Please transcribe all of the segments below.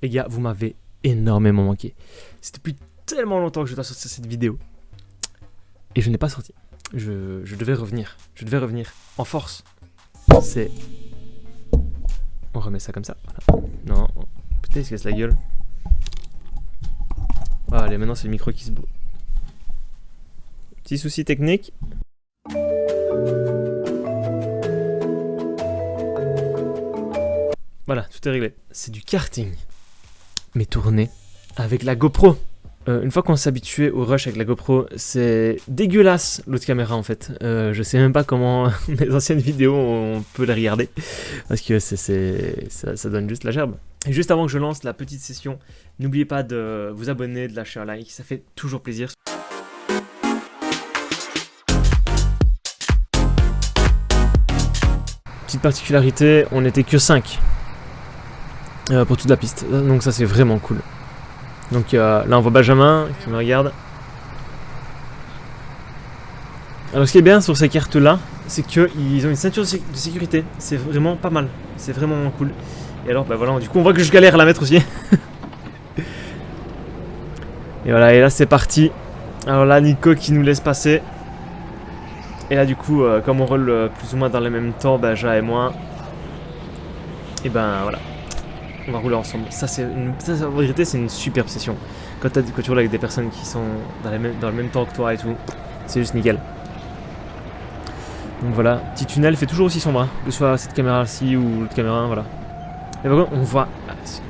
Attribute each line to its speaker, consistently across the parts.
Speaker 1: Les gars, vous m'avez énormément manqué. C'est depuis tellement longtemps que je dois sortir cette vidéo. Et je n'ai pas sorti. Je devais revenir. Je devais revenir en force. C'est... On remet ça comme ça. Voilà. Non. Putain, il se casse la gueule. Ah, allez, maintenant c'est le micro qui se bouge. Petit souci technique. Voilà, tout est réglé. C'est du karting. Mais tourné avec la GoPro. Une fois qu'on s'est habitué au rush avec la GoPro, c'est dégueulasse l'autre caméra en fait. Je sais même pas comment mes anciennes vidéos on peut les regarder. Parce que ça donne juste la gerbe. Et juste avant que je lance la petite session, n'oubliez pas de vous abonner, de lâcher un like, ça fait toujours plaisir. Petite particularité, on n'était que 5 pour toute la piste. Donc ça c'est vraiment cool. Donc là on voit Benjamin qui me regarde. Alors ce qui est bien sur ces cartes là, c'est qu'ils ont une ceinture de sécurité. C'est vraiment pas mal. C'est vraiment cool. Et alors bah voilà, du coup on voit que je galère à la mettre aussi. Et voilà, et là c'est parti. Alors là Nico qui nous laisse passer. Et là du coup comme on roule plus ou moins dans le même temps, Benja et moi. Et ben voilà. On va rouler ensemble. Ça, en vérité, c'est une superbe session. Quand tu roules avec des personnes qui sont dans le même temps que toi et tout, c'est juste nickel. Donc voilà, petit tunnel fait toujours aussi sombre, hein, que ce soit cette caméra-ci ou l'autre caméra, voilà. Et par contre, on voit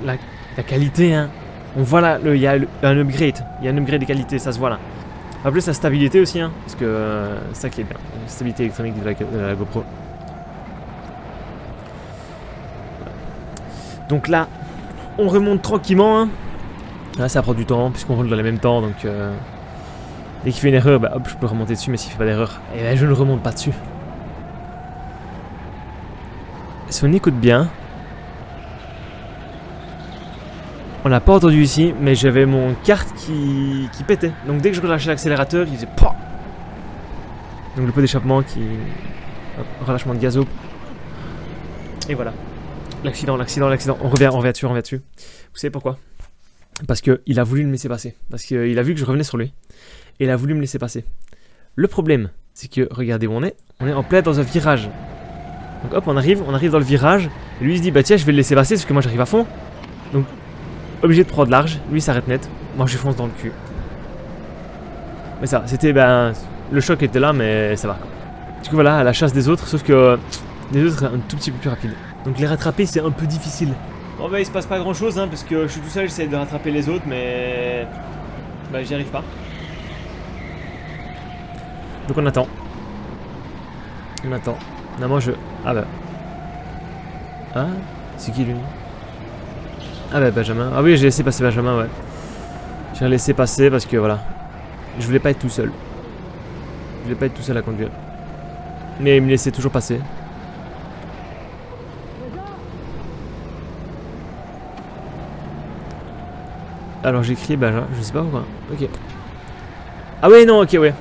Speaker 1: la qualité, hein. On voit là, il y a un upgrade. Il y a un upgrade de qualité, ça se voit là. En plus, la stabilité aussi, hein, parce que c'est ça qui est bien. La stabilité électronique de la GoPro. Donc là, on remonte tranquillement. Hein. Là, ça prend du temps, puisqu'on roule dans les mêmes temps. Donc, dès qu'il fait une erreur, bah, hop, je peux remonter dessus. Mais s'il fait pas d'erreur, eh ben, je ne remonte pas dessus. Si on écoute bien, on l'a pas entendu ici, mais j'avais mon kart qui pétait. Donc, dès que je relâchais l'accélérateur, il faisait POH. Donc, le pot d'échappement qui. Hop, relâchement de gazo. Et voilà. L'accident. On revient dessus. Vous savez pourquoi? Parce qu'il a voulu me laisser passer. Parce qu'il a vu que je revenais sur lui. Et il a voulu me laisser passer. Le problème, c'est que, regardez où on est. On est en plein dans un virage. Donc hop, on arrive dans le virage. Et lui, il se dit, bah tiens, je vais le laisser passer parce que moi, j'arrive à fond. Donc, obligé de prendre large. Lui, il s'arrête net. Moi, je fonce dans le cul. Mais ça, c'était, le choc était là, mais ça va. Du coup, voilà, à la chasse des autres. Sauf que les autres, c'est un tout petit peu plus rapide. Donc les rattraper c'est un peu difficile. Bon bah il se passe pas grand chose hein, parce que je suis tout seul, j'essaie de rattraper les autres mais... Bah j'y arrive pas. Donc on attend. Non moi je... Ah bah... Ah c'est qui lui? Ah bah Benjamin. Ah oui j'ai laissé passer Benjamin ouais. J'ai laissé passer parce que voilà. Je voulais pas être tout seul. Je voulais pas être tout seul à conduire. Mais il me laissait toujours passer. Alors j'ai crié Benjamin, je sais pas pourquoi. Ok. Ah ouais non ok ouais.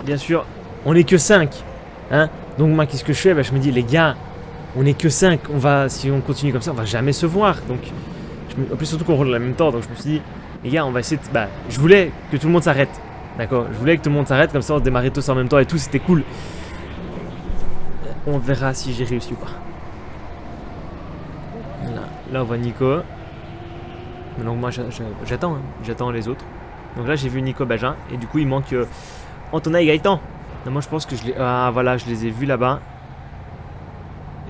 Speaker 1: Bien sûr, on est que 5. Hein. Donc moi qu'est-ce que je fais? Je me dis les gars, on est que 5. Si on continue comme ça, on va jamais se voir. Donc en plus surtout qu'on roule en même temps. Donc je me suis dit, les gars, on va essayer de... je voulais que tout le monde s'arrête. D'accord. Je voulais que tout le monde s'arrête, comme ça on démarrait tous en même temps et tout, c'était cool. On verra si j'ai réussi ou pas. Là on voit Nico. Donc moi j'attends, hein. J'attends les autres. Donc là j'ai vu Nico Benjamin et du coup il manque Antonin et Gaëtan. Non, moi je pense que voilà, je les ai vus là-bas.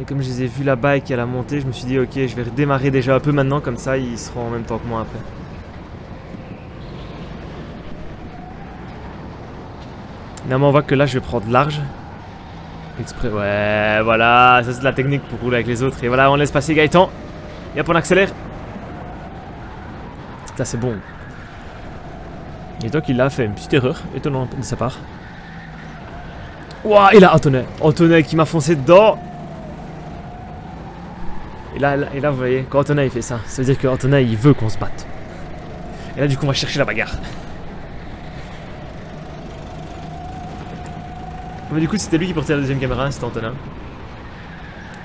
Speaker 1: Et comme je les ai vus là-bas et qu'il y a la montée, je me suis dit ok je vais redémarrer déjà un peu maintenant, comme ça ils seront en même temps que moi après. Non mais on voit que là je vais prendre large. Exprès, ouais voilà, ça c'est de la technique pour rouler avec les autres. Et voilà on laisse passer Gaëtan. Et hop on accélère. Ça c'est bon. Et donc il a fait une petite erreur étonnante de sa part. Ouah, et là Antonin qui m'a foncé dedans. Et là vous voyez, quand Antonin il fait ça, ça veut dire que Antonin il veut qu'on se batte. Et là du coup on va chercher la bagarre. Mais du coup c'était lui qui portait la deuxième caméra, c'était Antonin.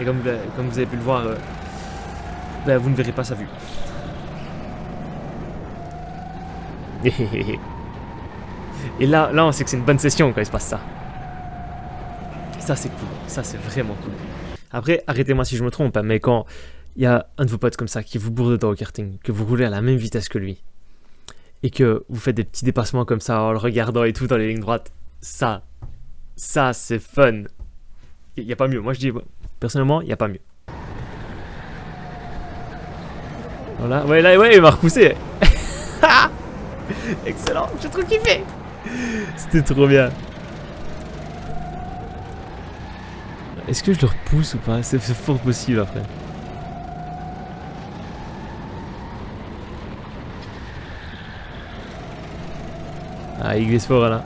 Speaker 1: Et comme vous avez pu le voir, vous ne verrez pas sa vue. Et là, on sait que c'est une bonne session quand il se passe ça. Ça, c'est cool. Ça, c'est vraiment cool. Après, arrêtez-moi si je me trompe, hein, mais quand il y a un de vos potes comme ça qui vous bourre dedans au karting, que vous roulez à la même vitesse que lui, et que vous faites des petits dépassements comme ça en le regardant et tout dans les lignes droites, ça c'est fun. Il n'y a pas mieux. Moi, je dis, personnellement, il n'y a pas mieux. Voilà. Ouais, là, ouais, il m'a repoussé. Excellent. J'ai trop kiffé. C'était trop bien. Est-ce que je le repousse ou pas? C'est fort possible après. Ah, il glisse fort là.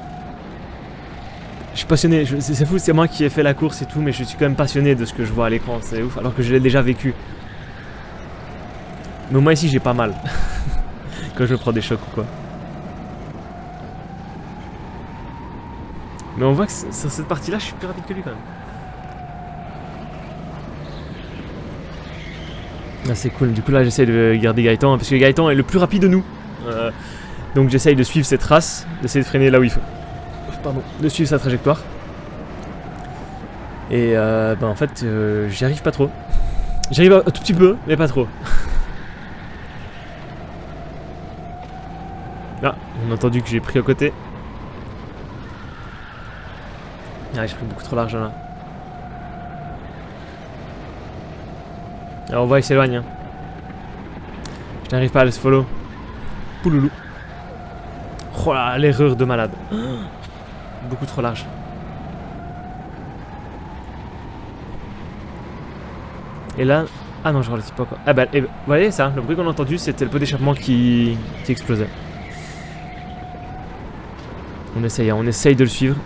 Speaker 1: Je suis passionné, c'est fou, c'est moi qui ai fait la course et tout, mais je suis quand même passionné de ce que je vois à l'écran, c'est ouf, alors que je l'ai déjà vécu. Mais au moins ici j'ai pas mal. Quand je me prends des chocs ou quoi. Mais on voit que sur cette partie là je suis plus rapide que lui quand même. Ah, c'est cool, du coup là j'essaie de garder Gaëtan, parce que Gaëtan est le plus rapide de nous. Donc j'essaye de suivre ses traces, d'essayer de freiner là où il faut. Pardon, de suivre sa trajectoire. Et en fait j'y arrive pas trop. J'y arrive un tout petit peu, mais pas trop. Ah, on a entendu que j'ai pris à côté. Ah, j'ai pris beaucoup trop large là. Alors on voit, il s'éloigne. Hein. Je n'arrive pas à le follow. Pouloulou. Oh là, l'erreur de malade. Beaucoup trop large. Et là... Ah non, je ralentis pas quoi. Ah bah, vous voyez ça, le bruit qu'on a entendu, c'était le pot d'échappement qui explosait. On essaye de le suivre.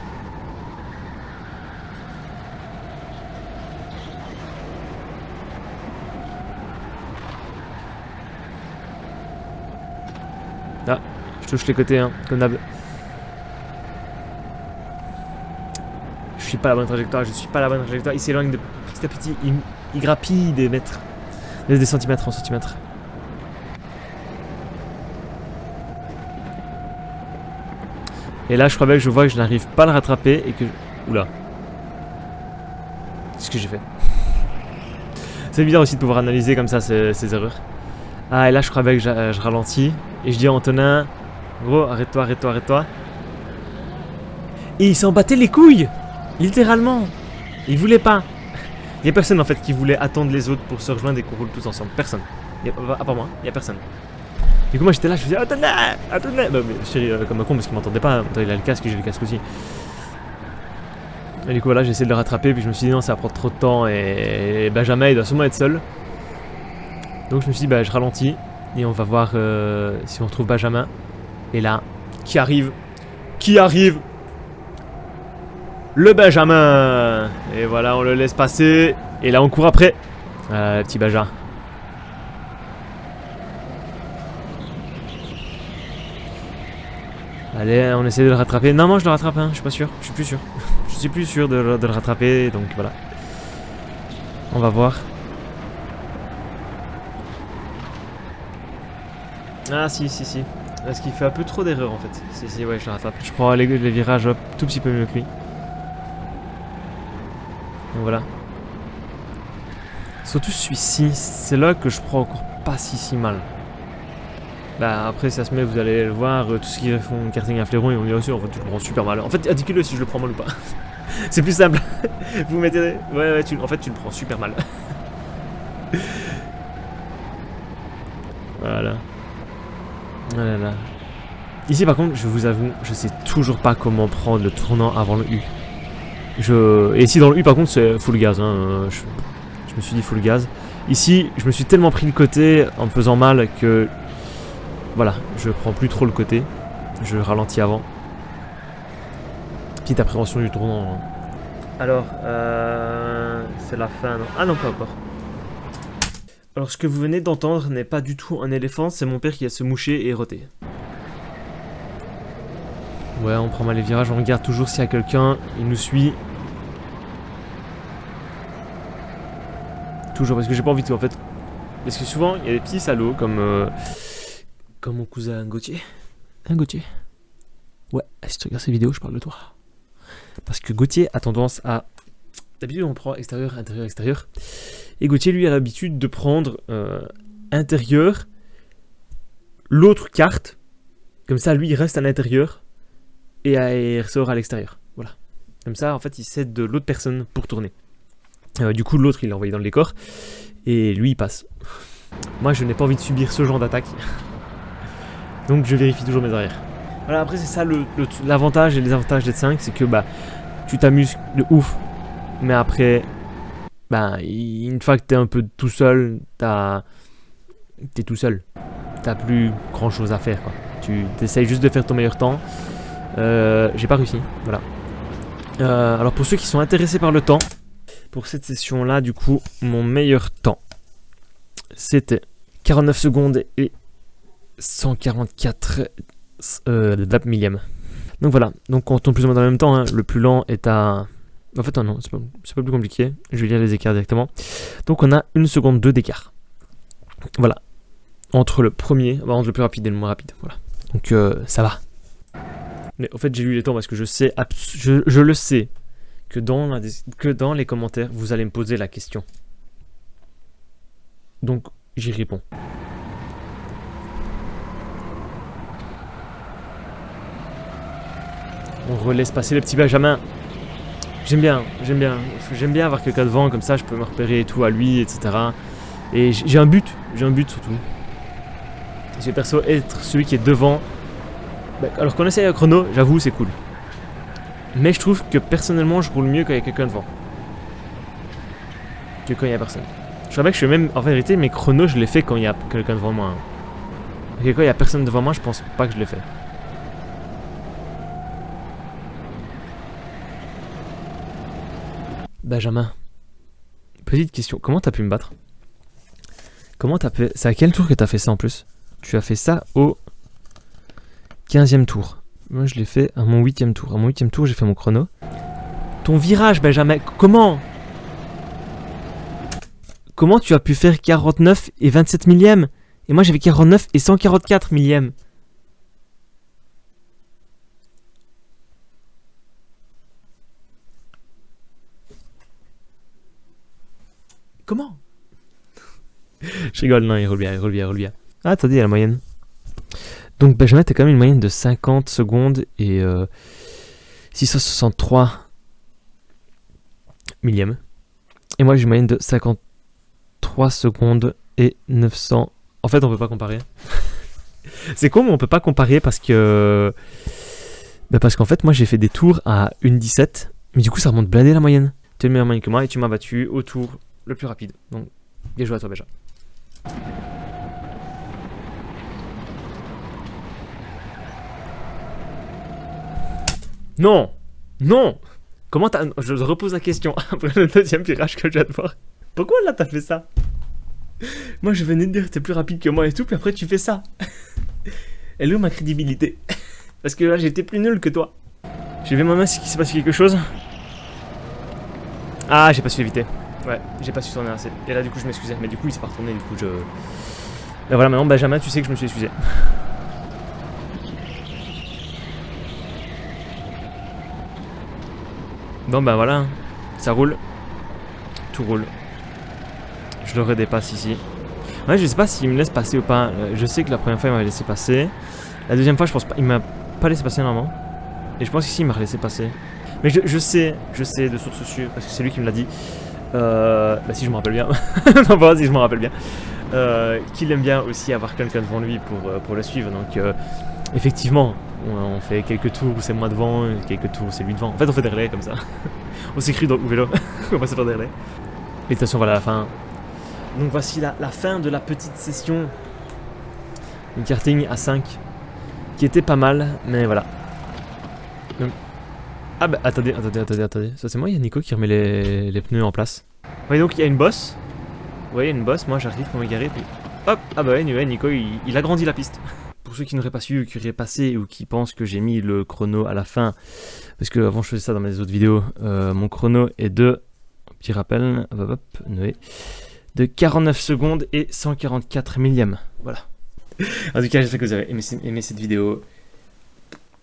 Speaker 1: Ah, je touche les côtés, hein, comme d'hab. Je suis pas à la bonne trajectoire, Il s'éloigne de petit à petit, il grappille des mètres. Des centimètres en centimètres. Et là, je crois bien que je vois que je n'arrive pas à le rattraper et que... Oula. C'est ce que j'ai fait. C'est bizarre aussi de pouvoir analyser comme ça ces erreurs. Ah, et là, je crois bien que je ralentis. Et je dis à Antonin, gros, arrête-toi. Et il s'en battait les couilles. Littéralement. Il voulait pas. Il y a personne en fait qui voulait attendre les autres pour se rejoindre et qu'on roule tous ensemble. Personne. À part moi, il y a personne. Du coup, moi j'étais là, je faisais Antonin. Bah, mais je suis comme un con parce qu'il m'entendait pas. Il a le casque et j'ai le casque aussi. Et du coup, voilà, j'ai essayé de le rattraper. Puis je me suis dit, non, ça va prendre trop de temps. Et Benjamin, il doit sûrement être seul. Donc je me suis dit, bah, je ralentis. Et on va voir si on retrouve Benjamin. Et là, qui arrive? Le Benjamin. Et voilà, on le laisse passer. Et là, on court après. Le petit Benjamin. Allez, on essaie de le rattraper. Non, je le rattrape, hein. Je suis pas sûr. Je suis plus sûr. Je suis plus sûr de le rattraper. Donc voilà. On va voir. Ah, si. Parce qu'il fait un peu trop d'erreurs en fait. Si, ouais, je le rattrape. Je prends les virages un tout petit peu mieux que lui. Donc voilà. Surtout celui-ci, c'est là que je prends encore pas si mal. Bah après ça se met, vous allez le voir, tous ceux qui font karting à flairon, ils vont dire aussi en fait tu le prends super mal. En fait indiquez-le si je le prends mal ou pas. C'est plus simple. Vous mettez... Ouais, en fait tu le prends super mal. Voilà. Voilà. Ici par contre, je vous avoue, je sais toujours pas comment prendre le tournant avant le U. Et ici dans le U par contre c'est full gaz, hein. Je me suis dit full gaz. Ici, je me suis tellement pris le côté en me faisant mal que... Voilà, je prends plus trop le côté. Je ralentis avant. Petite appréhension du tournant. Alors, c'est la fin, non? Ah non, pas encore. Alors, ce que vous venez d'entendre n'est pas du tout un éléphant, c'est mon père qui a se mouché et roté. Ouais, on prend mal les virages, on regarde toujours s'il y a quelqu'un, il nous suit. Toujours, parce que j'ai pas envie de... En fait, parce que souvent, il y a des petits salauds comme mon cousin Gauthier. Hein, Gauthier? Ouais, si tu regardes ces vidéos, je parle de toi. Parce que Gauthier a tendance à... D'habitude, on prend extérieur, intérieur, extérieur. Et Gauthier, lui, a l'habitude de prendre intérieur, l'autre carte. Comme ça, lui, il reste à l'intérieur et il ressort à l'extérieur. Voilà. Comme ça, en fait, il cède de l'autre personne pour tourner. Du coup, l'autre, il l'a envoyé dans le décor. Et lui, il passe. Moi, je n'ai pas envie de subir ce genre d'attaque. Donc, je vérifie toujours mes arrières. Voilà, après, c'est ça l'avantage et les avantages d'être 5. C'est que bah, tu t'amuses de ouf. Mais après, bah, une fois que t'es un peu tout seul, t'es tout seul. T'as plus grand chose à faire, quoi. Tu essayes juste de faire ton meilleur temps. J'ai pas réussi, voilà. Alors pour ceux qui sont intéressés par le temps, pour cette session là, du coup, mon meilleur temps, c'était 49 secondes et 144 millièmes. Donc voilà, donc on tourne plus ou moins dans le même temps, hein. Le plus lent est à... En fait non, c'est pas plus compliqué, je vais lire les écarts directement. Donc on a 1 seconde 2 d'écart. Voilà, entre le premier, entre le plus rapide et le moins rapide, voilà. Donc ça va. Mais en fait j'ai lu les temps parce que je sais, je le sais, que dans les commentaires vous allez me poser la question. Donc j'y réponds. On relaisse passer le petit Benjamin. J'aime bien avoir quelqu'un devant, comme ça je peux me repérer et tout à lui, etc. Et j'ai un but surtout. J'ai perso être celui qui est devant. Bah, alors qu'on essaye un chrono, j'avoue c'est cool. Mais je trouve que personnellement je roule mieux quand il y a quelqu'un devant. Que quand il n'y a personne. Je savais que je fais même, en vérité, mes chronos je les fais quand il y a quelqu'un devant moi. Hein. Et quand il n'y a personne devant moi, je pense pas que je les fais. Benjamin, petite question, comment t'as pu me battre? Comment t'as fait... C'est à quel tour que t'as fait ça en plus? Tu as fait ça au 15e tour. Moi je l'ai fait à mon 8e tour. À mon 8e tour j'ai fait mon chrono. Ton virage Benjamin, comment tu as pu faire 49 et 27 millièmes? Et moi j'avais 49 et 144 millièmes. Comment? Je rigole, non, il roule bien. Ah, attendez, il y a la moyenne. Donc Benjamin, t'as quand même une moyenne de 50 secondes et 663 millièmes. Et moi, j'ai une moyenne de 53 secondes et 900... En fait, on peut pas comparer. C'est con, mais on peut pas comparer parce que... Bah parce qu'en fait, moi, j'ai fait des tours à 1,17. Mais du coup, ça remonte blindé la moyenne. Tu es le meilleur moyenne que moi et tu m'as battu au tour le plus rapide. Donc, bien joué à toi, Benjamin. Non! Non! Comment t'as... Je repose la question après le deuxième virage que je viens de voir. Pourquoi là t'as fait ça? Moi je venais de dire que t'es plus rapide que moi et tout, puis après tu fais ça. Elle est où ma crédibilité? Parce que là j'étais plus nul que toi. J'ai vu ma main, s'il s'est passé quelque chose. Ah, j'ai pas su éviter. Ouais, j'ai pas su tourner assez. Et là du coup je m'excusais, mais du coup il s'est pas retourné, du coup je... Et voilà, maintenant Benjamin, tu sais que je me suis excusé. Bon bah voilà, ça roule. Tout roule. Je le redépasse ici. Ouais, je sais pas s'il me laisse passer ou pas. Je sais que la première fois il m'avait laissé passer. La deuxième fois je pense pas, il m'a pas laissé passer normalement. Et je pense qu'ici il m'a laissé passer. Mais je sais de source sûre, parce que c'est lui qui me l'a dit. Bah si je me rappelle bien. Non pas si je me rappelle bien. Qu'il aime bien aussi avoir quelqu'un devant lui pour le suivre. Donc effectivement, on fait quelques tours où c'est moi devant, quelques tours où c'est lui devant. En fait on fait des relais comme ça. On s'écrit dans le vélo. On va se faire des relais. Et de toute façon voilà la fin. Donc voici la fin de la petite session. Une karting à 5. Qui était pas mal, mais voilà. Donc... Ah bah attendez. Ça c'est moi, il y a Nico qui remet les pneus en place. Oui, donc il y a une bosse. Vous voyez, une bosse, moi j'arrive pour me garer, puis hop. Ah bah ouais, Nico il agrandit la piste. Pour ceux qui n'auraient pas su, qui auraient passé ou qui pensent que j'ai mis le chrono à la fin, parce que avant je faisais ça dans mes autres vidéos, mon chrono est de, petit rappel, Noé, de 49 secondes et 144 millièmes. Voilà. En tout cas, j'espère que vous avez aimé cette vidéo.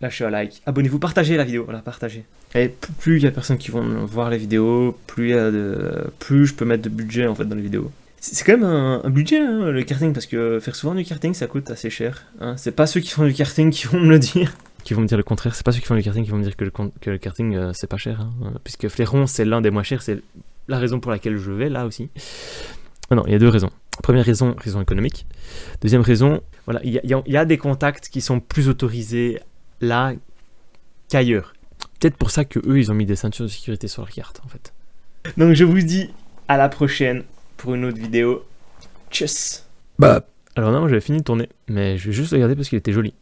Speaker 1: lâchez un like, abonnez-vous, partagez la vidéo, voilà, partagez. Et plus il y a de personnes qui vont voir les vidéos, plus je peux mettre de budget en fait dans les vidéos. C'est quand même un budget, hein, le karting, parce que faire souvent du karting, ça coûte assez cher. Hein. C'est pas ceux qui font du karting qui vont me le dire. Qui vont me dire le contraire, c'est pas ceux qui font du karting qui vont me dire que le karting c'est pas cher. Hein. Puisque Fléron, c'est l'un des moins chers, c'est la raison pour laquelle je vais là aussi. Non, il y a deux raisons. Première raison économique. Deuxième raison, voilà, il y a des contacts qui sont plus autorisés là qu'ailleurs. Peut-être pour ça que eux ils ont mis des ceintures de sécurité sur leur carte en fait. Donc je vous dis à la prochaine pour une autre vidéo. Tchuss. Bah. Alors non, moi j'avais fini de tourner, mais je vais juste regarder parce qu'il était joli.